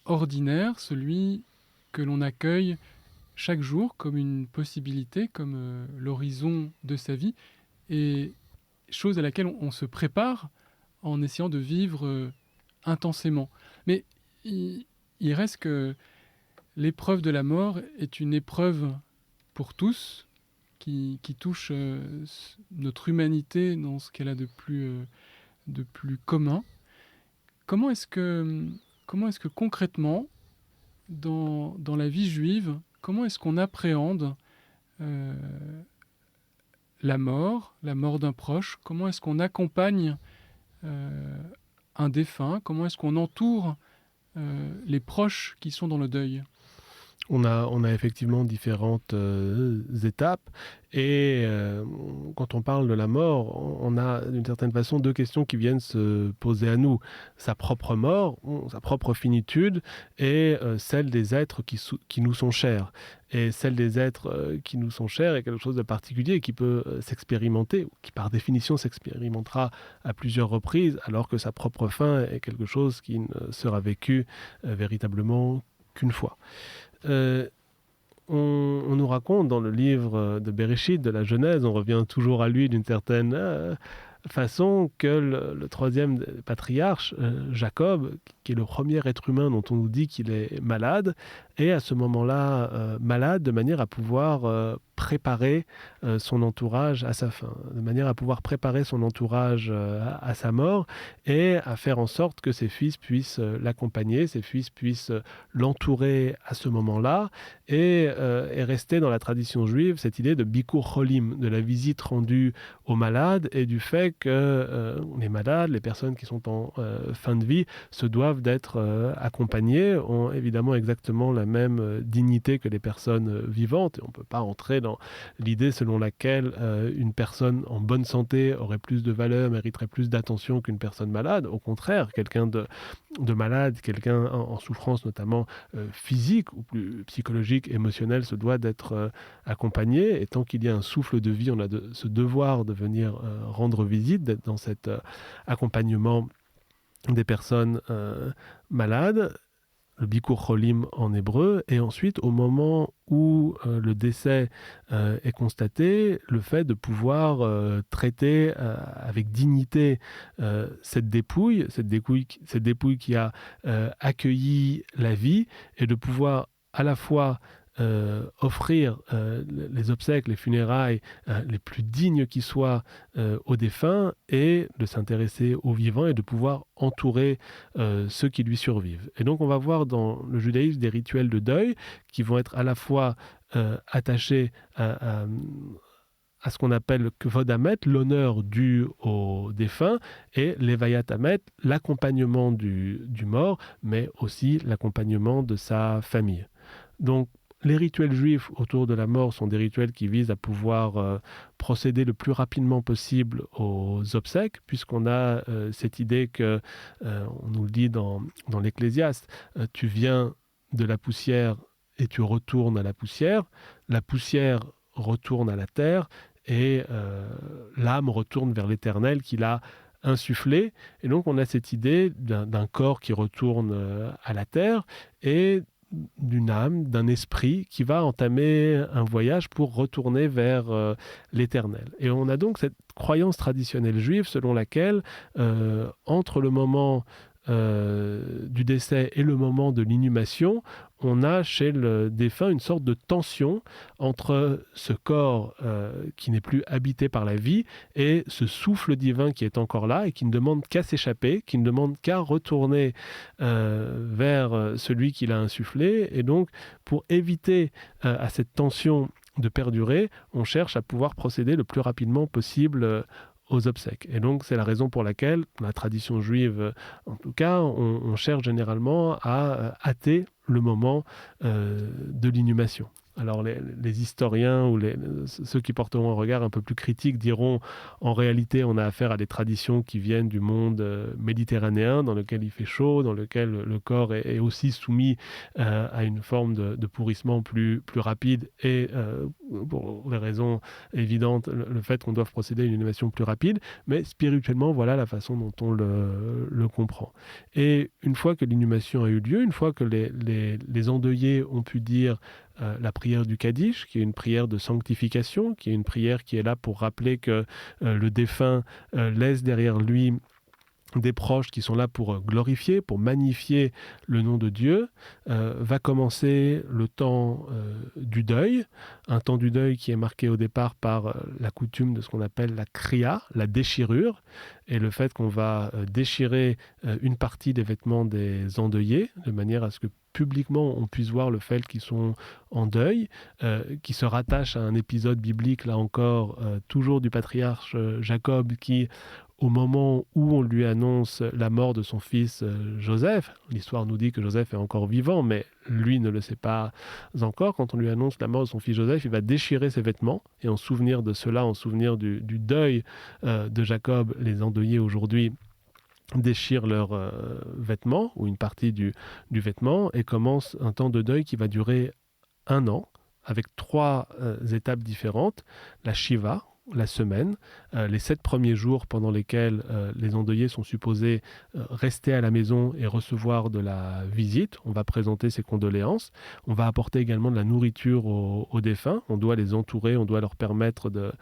ordinaire, celui que l'on accueille chaque jour comme une possibilité, comme l'horizon de sa vie, et chose à laquelle on se prépare en essayant de vivre intensément. Mais il reste que l'épreuve de la mort est une épreuve pour tous qui touche notre humanité dans ce qu'elle a de plus commun. Comment est-ce que concrètement, dans la vie juive, comment est-ce qu'on appréhende la mort d'un proche. Comment est-ce qu'on accompagne un défunt? Comment est-ce qu'on entoure les proches qui sont dans le deuil? On a effectivement différentes étapes et quand on parle de la mort, on a d'une certaine façon deux questions qui viennent se poser à nous. Sa propre mort, sa propre finitude et celle des êtres qui nous sont chers. Et celle des êtres qui nous sont chers est quelque chose de particulier qui peut s'expérimenter, ou qui par définition s'expérimentera à plusieurs reprises, alors que sa propre fin est quelque chose qui ne sera vécu véritablement qu'une fois. On nous raconte dans le livre de Bereshit, de la Genèse, on revient toujours à lui d'une certaine façon, que le troisième patriarche, Jacob, qui est le premier être humain dont on nous dit qu'il est malade, est à ce moment-là malade de manière à pouvoir préparer son entourage à sa fin, de manière à pouvoir préparer son entourage à sa mort et à faire en sorte que ses fils puissent l'accompagner, ses fils puissent l'entourer à ce moment-là et rester dans la tradition juive cette idée de bikur cholim, de la visite rendue aux malades et du fait que les malades, les personnes qui sont en fin de vie se doivent d'être accompagnées, ont évidemment exactement la même dignité que les personnes vivantes. Et on ne peut pas entrer dans l'idée selon laquelle une personne en bonne santé aurait plus de valeur, mériterait plus d'attention qu'une personne malade. Au contraire, quelqu'un de malade, quelqu'un en souffrance notamment physique ou plus psychologique, émotionnelle, se doit d'être accompagné. Et tant qu'il y a un souffle de vie, on a ce devoir de venir rendre visite, d'être dans cet accompagnement des personnes malades, le bikur cholim en hébreu, et ensuite au moment où le décès est constaté, le fait de pouvoir traiter avec dignité cette dépouille qui a accueilli la vie, et de pouvoir à la fois offrir les obsèques, les funérailles les plus dignes qui soient aux défunts, et de s'intéresser aux vivants et de pouvoir entourer ceux qui lui survivent. Et donc on va voir dans le judaïsme des rituels de deuil qui vont être à la fois attachés à ce qu'on appelle le kvod hamet, l'honneur dû aux défunts, et l'evayat hamet, l'accompagnement du mort, mais aussi l'accompagnement de sa famille. Donc les rituels juifs autour de la mort sont des rituels qui visent à pouvoir procéder le plus rapidement possible aux obsèques, puisqu'on a cette idée que, on nous le dit dans l'Ecclésiaste, tu viens de la poussière et tu retournes à la poussière retourne à la terre, et l'âme retourne vers l'Éternel qui l'a insufflé. Et donc on a cette idée d'un corps qui retourne à la terre, et d'une âme, d'un esprit qui va entamer un voyage pour retourner vers l'Éternel. Et on a donc cette croyance traditionnelle juive selon laquelle entre le moment du décès et le moment de l'inhumation, on a chez le défunt une sorte de tension entre ce corps qui n'est plus habité par la vie et ce souffle divin qui est encore là et qui ne demande qu'à s'échapper, qui ne demande qu'à retourner vers celui qui l'a insufflé. Et donc, pour éviter à cette tension de perdurer, on cherche à pouvoir procéder le plus rapidement possible aux obsèques. Et donc, c'est la raison pour laquelle, dans la tradition juive, en tout cas, on cherche généralement à hâter le moment de l'inhumation. Alors les historiens ou ceux qui porteront un regard un peu plus critique diront en réalité on a affaire à des traditions qui viennent du monde méditerranéen dans lequel il fait chaud, dans lequel le corps est aussi soumis à une forme de pourrissement plus rapide, et pour les raisons évidentes le fait qu'on doive procéder à une inhumation plus rapide, mais spirituellement voilà la façon dont on le comprend. Et une fois que l'inhumation a eu lieu, une fois que les endeuillés ont pu dire la prière du Kaddish, qui est une prière de sanctification, qui est une prière qui est là pour rappeler que le défunt laisse derrière lui des proches qui sont là pour glorifier, pour magnifier le nom de Dieu, va commencer le temps du deuil, un temps du deuil qui est marqué au départ par la coutume de ce qu'on appelle la kriya, la déchirure, et le fait qu'on va déchirer une partie des vêtements des endeuillés, de manière à ce que publiquement on puisse voir le fait qu'ils sont en deuil, qui se rattache à un épisode biblique, là encore, toujours du patriarche Jacob, qui au moment où on lui annonce la mort de son fils Joseph, l'histoire nous dit que Joseph est encore vivant, mais lui ne le sait pas encore. Quand on lui annonce la mort de son fils Joseph, il va déchirer ses vêtements. Et en souvenir de cela, en souvenir du deuil de Jacob, les endeuillés aujourd'hui déchirent leurs vêtements, ou une partie du vêtement, et commence un temps de deuil qui va durer 1 an, avec 3 étapes différentes. La Shiva, la semaine, les 7 premiers jours pendant lesquels les endeuillés sont supposés rester à la maison et recevoir de la visite. On va présenter ses condoléances. On va apporter également de la nourriture aux défunts. On doit les entourer, on doit leur permettre de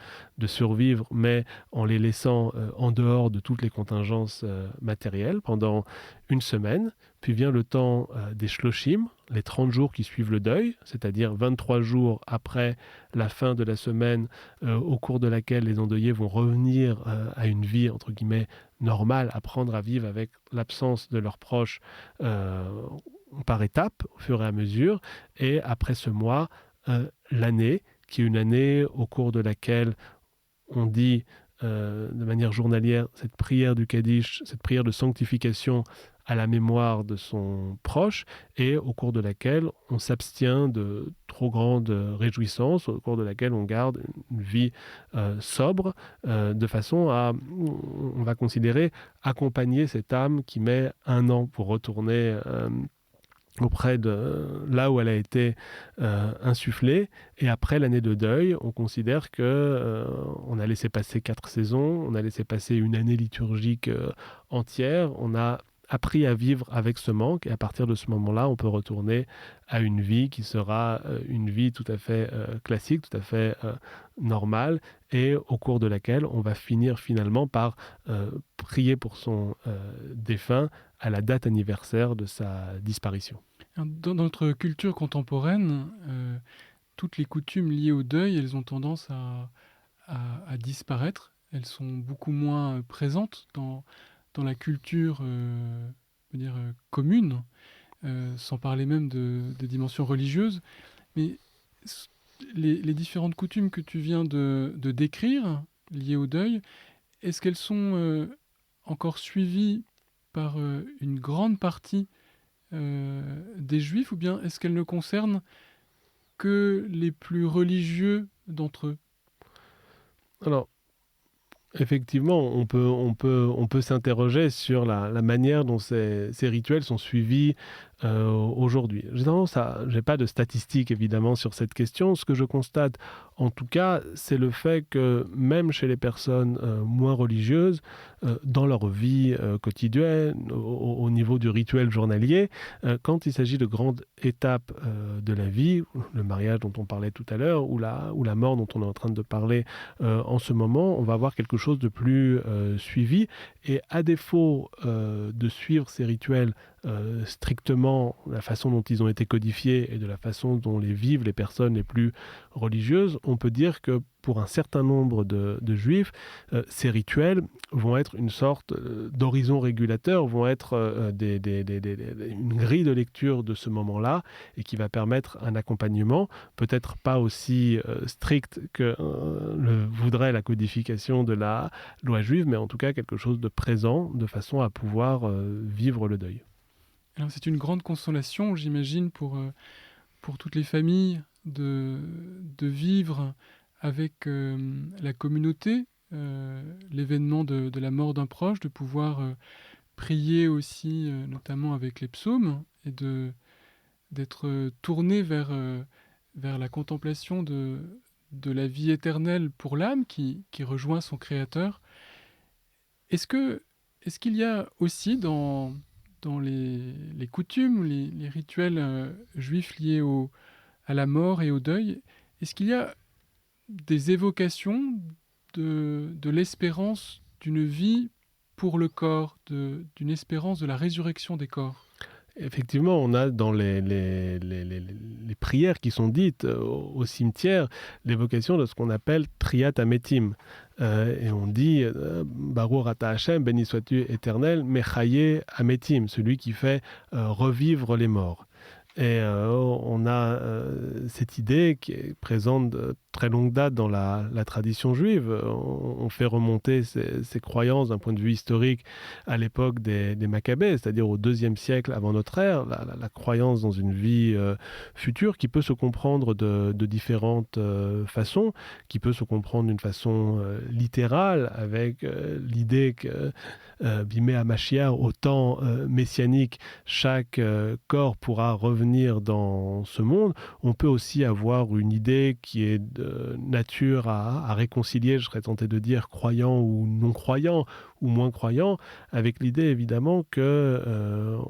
survivre, mais en les laissant en dehors de toutes les contingences matérielles pendant 1 semaine. Puis vient le temps des shloshim, les 30 jours qui suivent le deuil, c'est-à-dire 23 jours après la fin de la semaine au cours de laquelle les endeuillés vont revenir à une vie, entre guillemets, normale, apprendre à vivre avec l'absence de leurs proches par étapes, au fur et à mesure. Et après ce mois, l'année, qui est une année au cours de laquelle on dit de manière journalière cette prière du Kaddish, cette prière de sanctification à la mémoire de son proche, et au cours de laquelle on s'abstient de trop grandes réjouissances, au cours de laquelle on garde une vie sobre, de façon à, on va considérer, accompagner cette âme qui met 1 an pour retourner auprès de là où elle a été insufflée. Et après l'année de deuil, on considère que on a laissé passer 4 saisons, on a laissé passer une année liturgique entière, on a appris à vivre avec ce manque, et à partir de ce moment-là, on peut retourner à une vie qui sera une vie tout à fait classique, tout à fait normale, et au cours de laquelle on va finir finalement par prier pour son défunt à la date anniversaire de sa disparition. Dans notre culture contemporaine, toutes les coutumes liées au deuil, elles ont tendance à disparaître. Elles sont beaucoup moins présentes dans la culture commune, sans parler même de dimensions religieuses. Mais les différentes coutumes que tu viens de décrire, liées au deuil, est-ce qu'elles sont encore suivies par une grande partie des Juifs, ou bien est-ce qu'elles ne concernent que les plus religieux d'entre eux? Alors, effectivement, on peut s'interroger sur la manière dont ces rituels sont suivis aujourd'hui. J'ai pas de statistiques évidemment sur cette question. Ce que je constate, en tout cas, c'est le fait que même chez les personnes moins religieuses, dans leur vie quotidienne, au niveau du rituel journalier, quand il s'agit de grandes étapes de la vie, le mariage dont on parlait tout à l'heure, ou la mort dont on est en train de parler en ce moment, on va avoir quelque chose de plus suivi. Et à défaut de suivre ces rituels strictement la façon dont ils ont été codifiés et de la façon dont les vivent les personnes les plus religieuses, on peut dire que pour un certain nombre de juifs, ces rituels vont être une sorte d'horizon régulateur, vont être une grille de lecture de ce moment-là, et qui va permettre un accompagnement, peut-être pas aussi strict que le voudrait la codification de la loi juive, mais en tout cas quelque chose de présent, de façon à pouvoir vivre le deuil. Alors c'est une grande consolation, j'imagine, pour toutes les familles de vivre avec la communauté, l'événement de la mort d'un proche, de pouvoir prier aussi, notamment avec les psaumes, et d'être tourné vers la contemplation de la vie éternelle pour l'âme qui rejoint son Créateur. Est-ce qu'il y a aussi dans les coutumes, les rituels juifs liés à la mort et au deuil, est-ce qu'il y a des évocations de l'espérance d'une vie pour le corps, d'une espérance de la résurrection des corps. Effectivement, on a dans les prières qui sont dites au cimetière l'évocation de ce qu'on appelle Triat Ametim. Et on dit Baruch Ata Hashem, béni sois-tu éternel, Mechaye Ametim, celui qui fait revivre les morts. Et on a cette idée qui est présente de très longue date dans la tradition juive. On fait remonter ces croyances d'un point de vue historique à l'époque des Maccabées, c'est-à-dire au IIe siècle avant notre ère, la croyance dans une vie future qui peut se comprendre de différentes façons, qui peut se comprendre d'une façon littérale, avec l'idée que Bimé Hamashiach, au temps messianique, chaque corps pourra revenir dans ce monde. On peut aussi avoir une idée qui est de nature à réconcilier, je serais tenté de dire, croyants ou non-croyants, ou moins croyants, avec l'idée évidemment que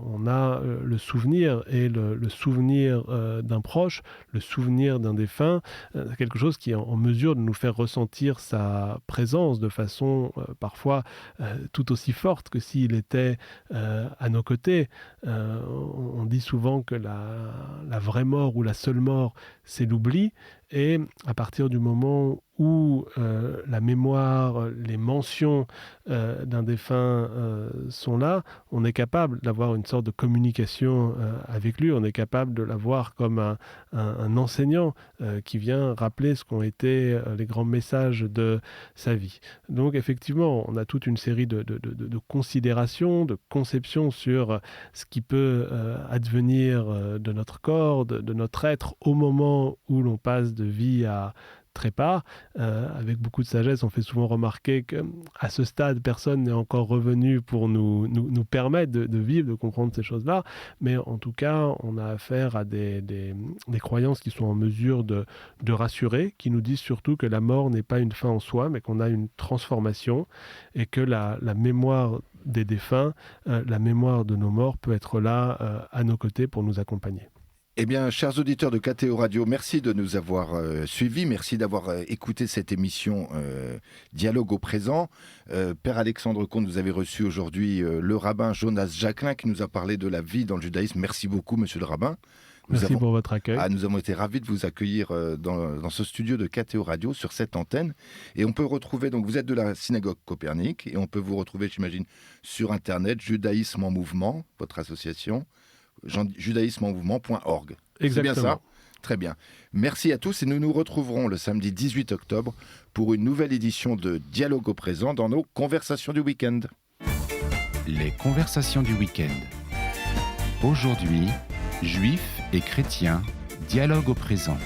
on a le souvenir, et le souvenir d'un proche, le souvenir d'un défunt, quelque chose qui est en mesure de nous faire ressentir sa présence de façon parfois tout aussi forte que s'il était à nos côtés. On dit souvent que la vraie mort ou la seule mort, c'est l'oubli, et à partir du moment où la mémoire, les mentions d'un défunt sont là, on est capable d'avoir une sorte de communication avec lui, on est capable de l'avoir comme un enseignant qui vient rappeler ce qu'ont été les grands messages de sa vie. Donc effectivement, on a toute une série de considérations, de conceptions sur ce qui peut advenir de notre corps, de notre être au moment où l'on passe de vie à trépas. Avec beaucoup de sagesse, on fait souvent remarquer qu'à ce stade, personne n'est encore revenu pour nous permettre de vivre, de comprendre ces choses-là, mais en tout cas, on a affaire à des croyances qui sont en mesure de rassurer, qui nous disent surtout que la mort n'est pas une fin en soi, mais qu'on a une transformation, et que la mémoire des défunts, la mémoire de nos morts peut être là à nos côtés pour nous accompagner. Eh bien, chers auditeurs de KTO Radio, merci de nous avoir suivis, merci d'avoir écouté cette émission Dialogue au présent. Père Alexandre Comte, vous avez reçu aujourd'hui le rabbin Jonas Jacquelin qui nous a parlé de la vie dans le judaïsme. Merci beaucoup, monsieur le rabbin. Merci pour votre accueil. Nous avons été ravis de vous accueillir dans ce studio de KTO Radio, sur cette antenne. Et on peut retrouver, donc vous êtes de la synagogue Copernic, et on peut vous retrouver, j'imagine, sur Internet, Judaïsme en mouvement, votre association, judaïsmemouvement.org. Exactement. C'est bien ça ? Très bien. Merci à tous, et nous nous retrouverons le samedi 18 octobre pour une nouvelle édition de Dialogue au présent dans nos conversations du week-end. Les conversations du week-end. Aujourd'hui, juifs et chrétiens, dialogue au présent.